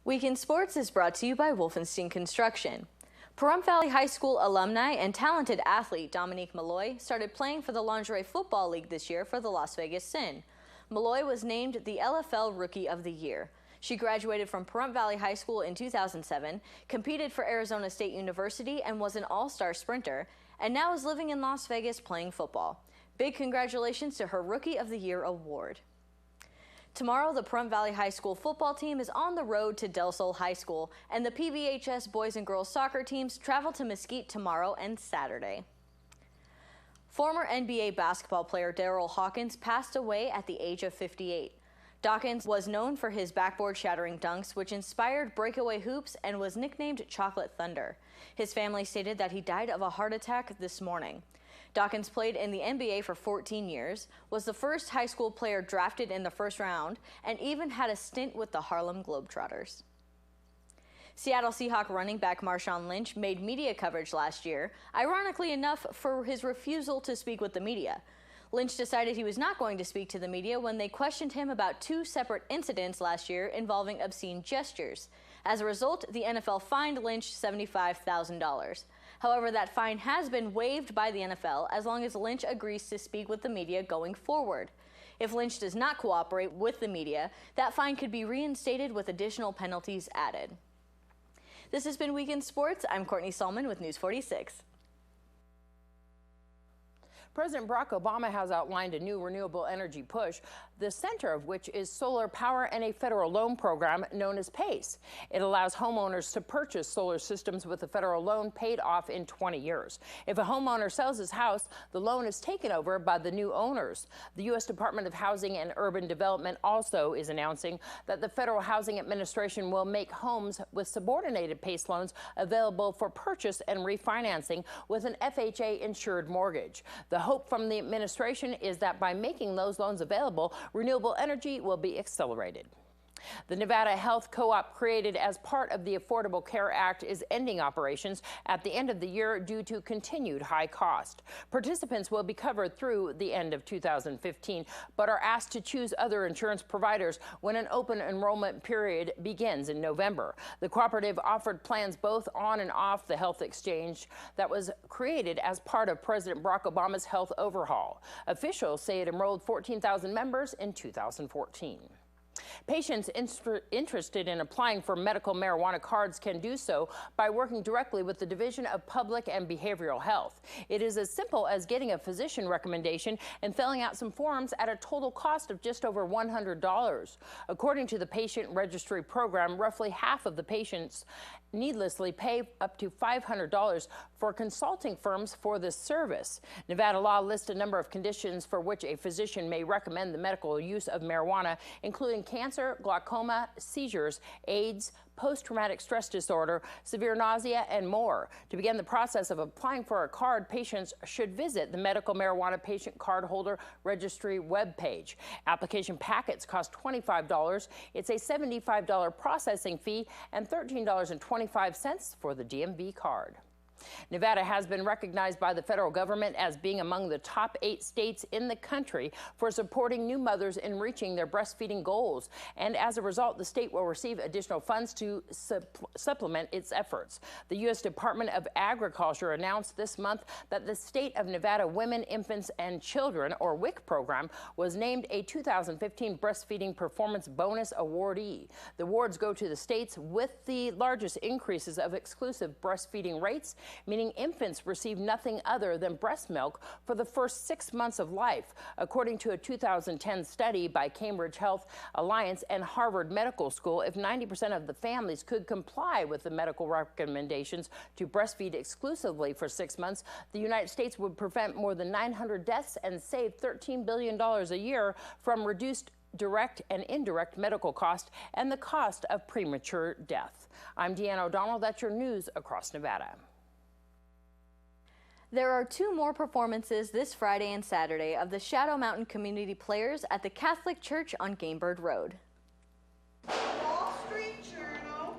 Weekend Sports is brought to you by Wolfenstein Construction. Pahrump Valley High School alumni and talented athlete Dominique Malloy started playing for the Lingerie Football League this year for the Las Vegas Sin. Malloy was named the LFL Rookie of the Year. She graduated from Pahrump Valley High School in 2007, competed for Arizona State University and was an all-star sprinter, and now is living in Las Vegas playing football. Big congratulations to her Rookie of the Year award. Tomorrow, the Pahrump Valley High School football team is on the road to Del Sol High School, and the PVHS boys and girls soccer teams travel to Mesquite tomorrow and Saturday. Former NBA basketball player Darryl Hawkins passed away at the age of 58. Dawkins was known for his backboard-shattering dunks, which inspired breakaway hoops and was nicknamed Chocolate Thunder. His family stated that he died of a heart attack this morning. Dawkins played in the NBA for 14 years, was the first high school player drafted in the first round, and even had a stint with the Harlem Globetrotters. Seattle Seahawk running back Marshawn Lynch made media coverage last year, ironically enough for his refusal to speak with the media. Lynch decided he was not going to speak to the media when they questioned him about two separate incidents last year involving obscene gestures. As a result, the NFL fined Lynch $75,000. However, that fine has been waived by the NFL as long as Lynch agrees to speak with the media going forward. If Lynch does not cooperate with the media, that fine could be reinstated with additional penalties added. This has been Weekend Sports. I'm Courtney Solman with News 46. President Barack Obama has outlined a new renewable energy push, the center of which is solar power and a federal loan program known as PACE. It allows homeowners to purchase solar systems with a federal loan paid off in 20 years. If a homeowner sells his house, the loan is taken over by the new owners. The U.S. Department of Housing and Urban Development also is announcing that the Federal Housing Administration will make homes with subordinated PACE loans available for purchase and refinancing with an FHA-insured mortgage. The hope from the administration is that by making those loans available, renewable energy will be accelerated. The Nevada Health Co-op, created as part of the Affordable Care Act, is ending operations at the end of the year due to continued high cost. Participants will be covered through the end of 2015, but are asked to choose other insurance providers when an open enrollment period begins in November. The cooperative offered plans both on and off the health exchange that was created as part of President Barack Obama's health overhaul. Officials say it enrolled 14,000 members in 2014. Patients interested in applying for medical marijuana cards can do so by working directly with the Division of Public and Behavioral Health. It is as simple as getting a physician recommendation and filling out some forms at a total cost of just over $100. According to the patient registry program, roughly half of the patients needlessly pay up to $500 for consulting firms for this service. Nevada law lists a number of conditions for which a physician may recommend the medical use of marijuana, including cancer, glaucoma, seizures, AIDS, post-traumatic stress disorder, severe nausea, and more. To begin the process of applying for a card, patients should visit the Medical Marijuana Patient Card Holder Registry webpage. Application packets cost $25. It's a $75 processing fee and $13.25 for the DMV card. Nevada has been recognized by the federal government as being among the top 8 states in the country for supporting new mothers in reaching their breastfeeding goals. And as a result, the state will receive additional funds to supplement its efforts. The U.S. Department of Agriculture announced this month that the State of Nevada Women, Infants, and Children, or WIC program, was named a 2015 Breastfeeding Performance Bonus awardee. The awards go to the states with the largest increases of exclusive breastfeeding rates, meaning infants receive nothing other than breast milk for the first 6 months of life, according to a 2010 study by Cambridge Health Alliance and Harvard Medical School. If 90% of the families could comply with the medical recommendations to breastfeed exclusively for 6 months, the United States would prevent more than 900 deaths and save $13 billion a year from reduced direct and indirect medical cost and the cost of premature death. I'm Deanna O'Donnell. That's your news across Nevada. There are 2 more performances this Friday and Saturday of the Shadow Mountain Community Players at the Catholic Church on Gamebird Road. Wall Street Journal,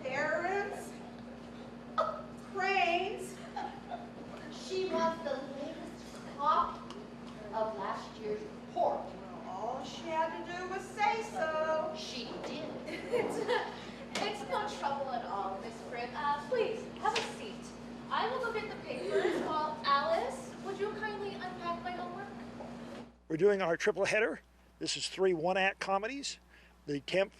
parents, cranes. She wants the latest copy of last year's report. All she had to do was say so. She did. It's doing our triple header. This is 3 one-act comedies. The 10th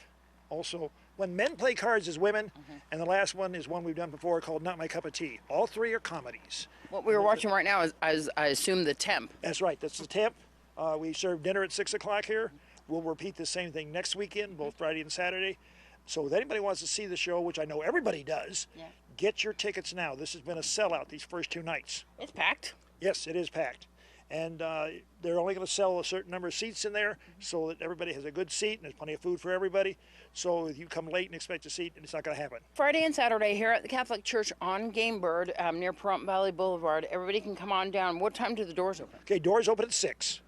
also, When Men Play Cards as Women, and the last one is one we've done before called Not My Cup of Tea. All 3 are comedies. What we were watching right now is, I assume, the temp. That's right, that's the 10th. We serve dinner at 6 o'clock here. We'll repeat the same thing next weekend, both Friday and Saturday. So if anybody wants to see the show, which I know everybody does, get your tickets now. This has been a sellout these first 2 nights. It's packed. Yes, it is packed. And they're only going to sell a certain number of seats in there so that everybody has a good seat and there's plenty of food for everybody. So if you come late and expect a seat, it's not going to happen. Friday and Saturday here at the Catholic Church on Game Bird near Pahrump Valley Boulevard. Everybody can come on down. What time do the doors open? Okay, doors open at 6.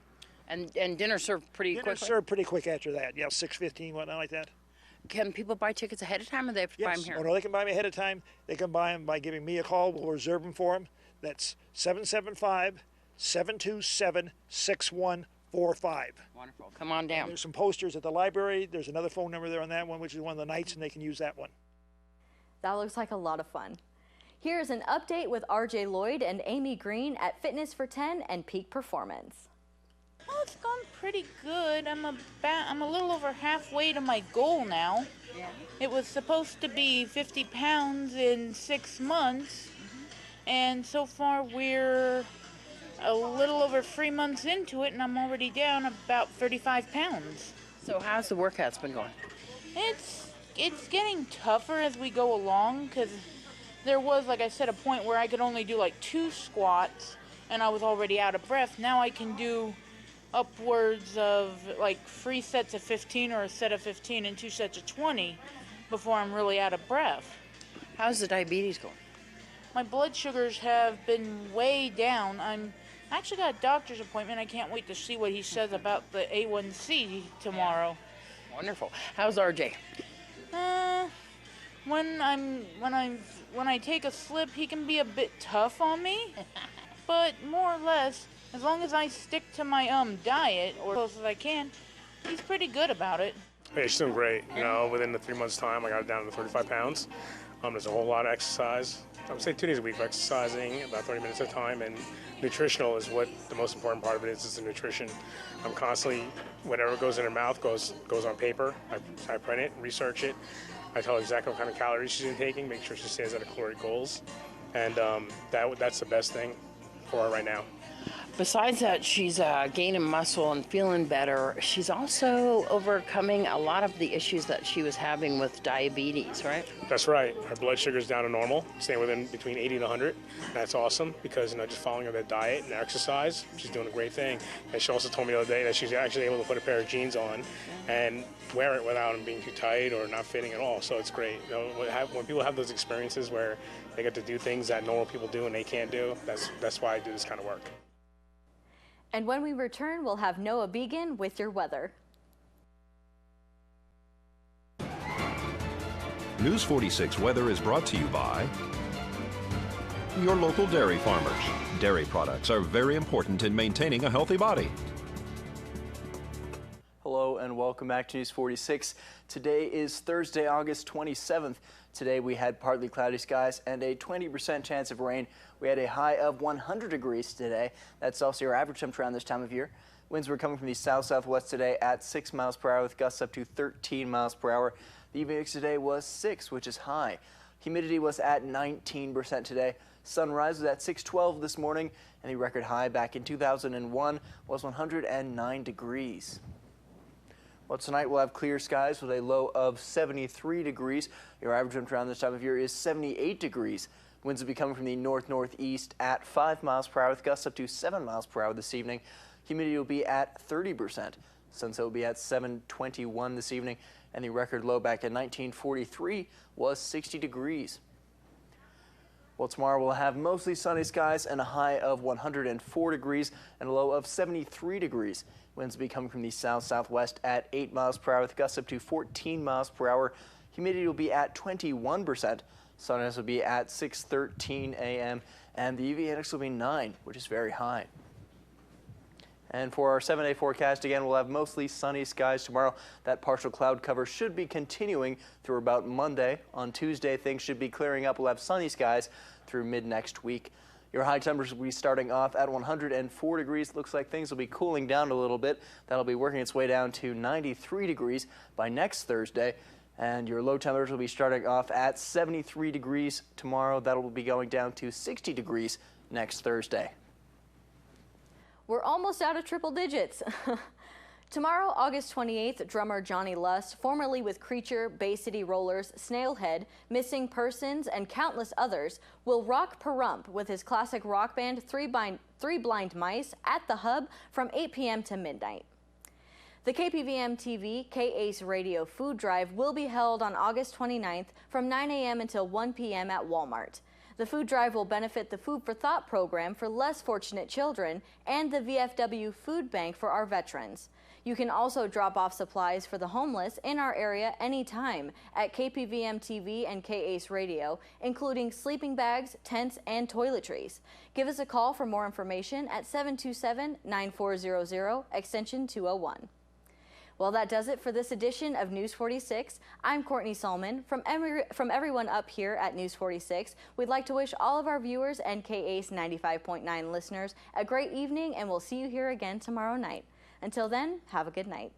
And dinner served pretty quickly? Dinner served pretty quick after that. Yeah, 6:15, whatnot like that. Can people buy tickets ahead of time, or they have to buy them here? Oh, no, they can buy them ahead of time. They can buy them by giving me a call. We'll reserve them for them. That's 775-727-6145. Wonderful. Come on down. And there's some posters at the library. There's another phone number there on that one, which is one of the nights, and they can use that one. That looks like a lot of fun. Here's an update with RJ Lloyd and Amy Green at Fitness for 10 and Peak Performance. Well, it's gone pretty good. I'm a little over halfway to my goal now. Yeah. It was supposed to be 50 pounds in 6 months, and so far we're a little over 3 months into it, and I'm already down about 35 pounds. So how's the workouts been going? It's getting tougher as we go along, because there was, like I said, a point where I could only do like 2 squats, and I was already out of breath. Now I can do upwards of like 3 sets of 15 or a set of 15 and 2 sets of 20 before I'm really out of breath. How's the diabetes going? My blood sugars have been way down. I actually got a doctor's appointment. I can't wait to see what he says about the A1C tomorrow. Wonderful. How's RJ? When I take a slip, he can be a bit tough on me, but more or less, as long as I stick to my diet, or as close as I can, he's pretty good about it. Hey, she's doing great. You know, within the 3 months' time, I got down to 35 pounds. There's a whole lot of exercise. I would say 2 days a week of exercising, about 30 minutes at a time, and nutritional is what the most important part of it is the nutrition. I'm constantly, whatever goes in her mouth goes on paper. I print it, research it. I tell her exactly what kind of calories she's taking, make sure she stays at her caloric goals, and that's the best thing for her right now. Besides that, she's gaining muscle and feeling better. She's also overcoming a lot of the issues that she was having with diabetes, right? That's right. Her blood sugar's down to normal, staying within between 80 and 100. That's awesome because, just following her diet and exercise, she's doing a great thing. And she also told me the other day that she's actually able to put a pair of jeans on and wear it without them being too tight or not fitting at all. So it's great. When people have those experiences where they get to do things that normal people do and they can't do, that's why I do this kind of work. And when we return, we'll have Noah Began with your weather. News 46 weather is brought to you by your local dairy farmers. Dairy products are very important in maintaining a healthy body. Hello and welcome back to News 46. Today is Thursday, August 27th. Today we had partly cloudy skies and a 20% chance of rain. We had a high of 100 degrees today. That's also your average temperature around this time of year. Winds were coming from the south-southwest today at 6 miles per hour with gusts up to 13 miles per hour. The UV index today was 6, which is high. Humidity was at 19% today. Sunrise was at 6:12 this morning, and the record high back in 2001 was 109 degrees. Well, tonight we'll have clear skies with a low of 73 degrees. Your average temperature around this time of year is 78 degrees. Winds will be coming from the north-northeast at 5 miles per hour with gusts up to 7 miles per hour this evening. Humidity will be at 30%. Sunset will be at 7:21 this evening, and the record low back in 1943 was 60 degrees. Well, tomorrow we'll have mostly sunny skies and a high of 104 degrees and a low of 73 degrees. Winds will be coming from the south-southwest at 8 miles per hour with gusts up to 14 miles per hour. Humidity will be at 21%. Sunrise will be at 6:13 a.m. and the UV index will be 9, which is very high. And for our 7-day forecast, again, we'll have mostly sunny skies tomorrow. That partial cloud cover should be continuing through about Monday. On Tuesday, things should be clearing up. We'll have sunny skies through mid-next week. Your high temperatures will be starting off at 104 degrees. Looks like things will be cooling down a little bit. That'll be working its way down to 93 degrees by next Thursday. And your low temperatures will be starting off at 73 degrees tomorrow. That'll be going down to 60 degrees next Thursday. We're almost out of triple digits. Tomorrow, August 28th, drummer Johnny Lust, formerly with Creature, Bay City Rollers, Snailhead, Missing Persons, and countless others, will rock Pahrump with his classic rock band Three Blind Mice at the Hub from 8 p.m. to midnight. The KPVM-TV K-Ace Radio Food Drive will be held on August 29th from 9 a.m. until 1 p.m. at Walmart. The food drive will benefit the Food for Thought program for less fortunate children and the VFW Food Bank for our veterans. You can also drop off supplies for the homeless in our area anytime at KPVM-TV and K-Ace Radio, including sleeping bags, tents, and toiletries. Give us a call for more information at 727-9400, extension 201. Well, that does it for this edition of News 46. I'm Courtney Solman. From everyone up here at News 46, we'd like to wish all of our viewers and K-Ace 95.9 listeners a great evening, and we'll see you here again tomorrow night. Until then, have a good night.